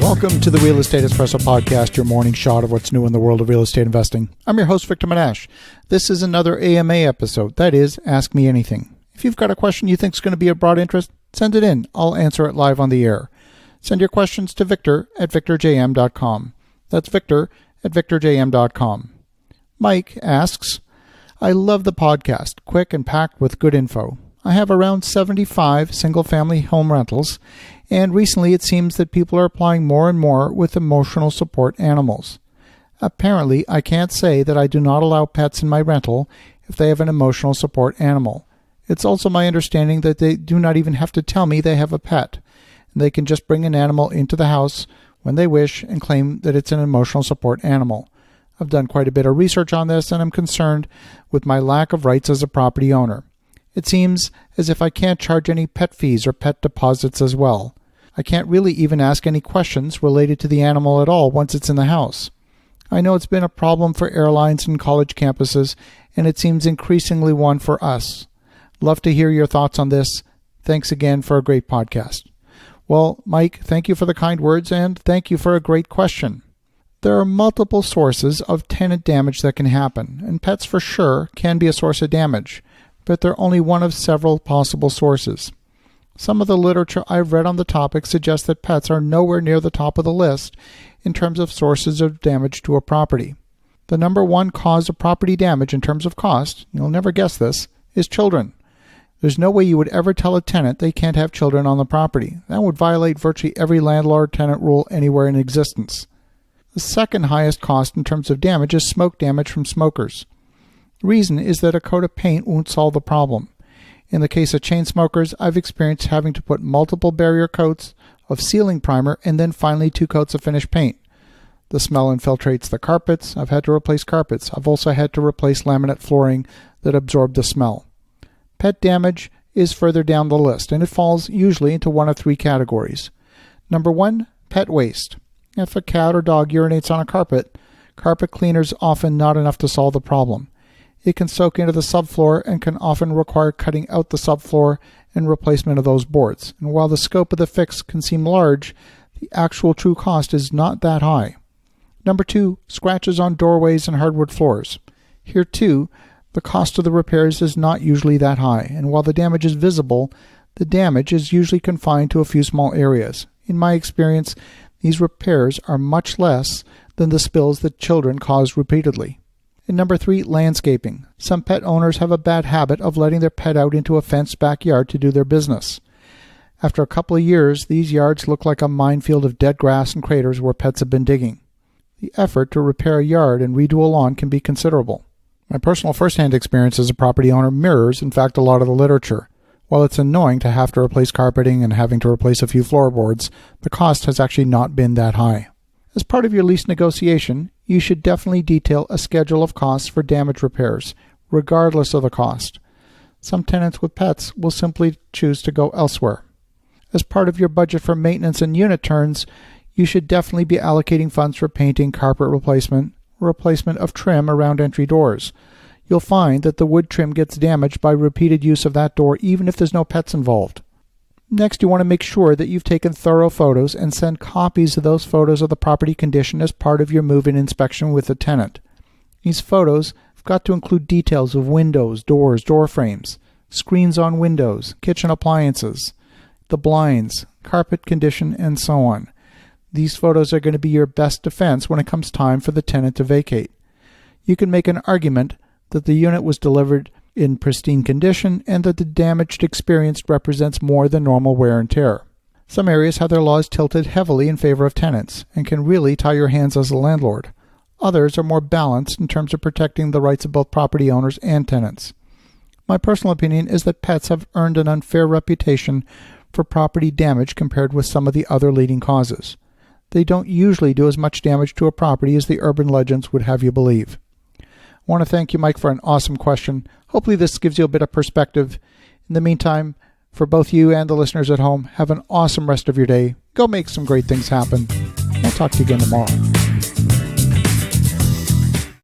Welcome to the Real Estate Espresso Podcast, your morning shot of what's new in the world of real estate investing. I'm your host, Victor Manash. This is another AMA episode, that is, Ask Me Anything. If you've got a question you think is going to be of broad interest, send it in. I'll answer it live on the air. Send your questions to victor@victorjm.com. That's victor@victorjm.com. Mike asks, I love the podcast, quick and packed with good info. I have around 75 single-family home rentals, and recently it seems that people are applying more and more with emotional support animals. Apparently, I can't say that I do not allow pets in my rental if they have an emotional support animal. It's also my understanding that they do not even have to tell me they have a pet. They can just bring an animal into the house when they wish and claim that it's an emotional support animal. I've done quite a bit of research on this, and I'm concerned with my lack of rights as a property owner. It seems as if I can't charge any pet fees or pet deposits as well. I can't really even ask any questions related to the animal at all once it's in the house. I know it's been a problem for airlines and college campuses, and it seems increasingly one for us. Love to hear your thoughts on this. Thanks again for a great podcast. Well, Mike, thank you for the kind words, and thank you for a great question. There are multiple sources of tenant damage that can happen, and pets for sure can be a source of damage, but they're only one of several possible sources. Some of the literature I've read on the topic suggests that pets are nowhere near the top of the list in terms of sources of damage to a property. The number one cause of property damage in terms of cost, you'll never guess this, is children. There's no way you would ever tell a tenant they can't have children on the property. That would violate virtually every landlord-tenant rule anywhere in existence. The second highest cost in terms of damage is smoke damage from smokers. The reason is that a coat of paint won't solve the problem. In the case of chain smokers, I've experienced having to put multiple barrier coats of sealing primer and then finally 2 coats of finished paint. The smell infiltrates the carpets. I've had to replace carpets. I've also had to replace laminate flooring that absorbed the smell. Pet damage is further down the list, and it falls usually into one of 3 categories. Number 1, pet waste. If a cat or dog urinates on a carpet cleaner is often not enough to solve the problem. It can soak into the subfloor and can often require cutting out the subfloor and replacement of those boards. And while the scope of the fix can seem large, the actual true cost is not that high. Number 2, scratches on doorways and hardwood floors. Here too, the cost of the repairs is not usually that high, and while the damage is visible, the damage is usually confined to a few small areas. In my experience, these repairs are much less than the spills that children cause repeatedly. And number 3, landscaping. Some pet owners have a bad habit of letting their pet out into a fenced backyard to do their business. After a couple of years, these yards look like a minefield of dead grass and craters where pets have been digging. The effort to repair a yard and redo a lawn can be considerable. My personal first-hand experience as a property owner mirrors, in fact, a lot of the literature. While it's annoying to have to replace carpeting and having to replace a few floorboards, the cost has actually not been that high. As part of your lease negotiation, you should definitely detail a schedule of costs for damage repairs, regardless of the cost. Some tenants with pets will simply choose to go elsewhere. As part of your budget for maintenance and unit turns, you should definitely be allocating funds for painting, carpet replacement of trim around entry doors. You'll find that the wood trim gets damaged by repeated use of that door even if there's no pets involved. Next, you want to make sure that you've taken thorough photos and send copies of those photos of the property condition as part of your move-in inspection with the tenant. These photos have got to include details of windows, doors, door frames, screens on windows, kitchen appliances, the blinds, carpet condition, and so on. These photos are going to be your best defense when it comes time for the tenant to vacate. You can make an argument that the unit was delivered in pristine condition and that the damage experienced represents more than normal wear and tear. Some areas have their laws tilted heavily in favor of tenants and can really tie your hands as a landlord. Others are more balanced in terms of protecting the rights of both property owners and tenants. My personal opinion is that pets have earned an unfair reputation for property damage compared with some of the other leading causes. They don't usually do as much damage to a property as the urban legends would have you believe. I want to thank you, Mike, for an awesome question. Hopefully this gives you a bit of perspective. In the meantime, for both you and the listeners at home, have an awesome rest of your day. Go make some great things happen. I'll talk to you again tomorrow.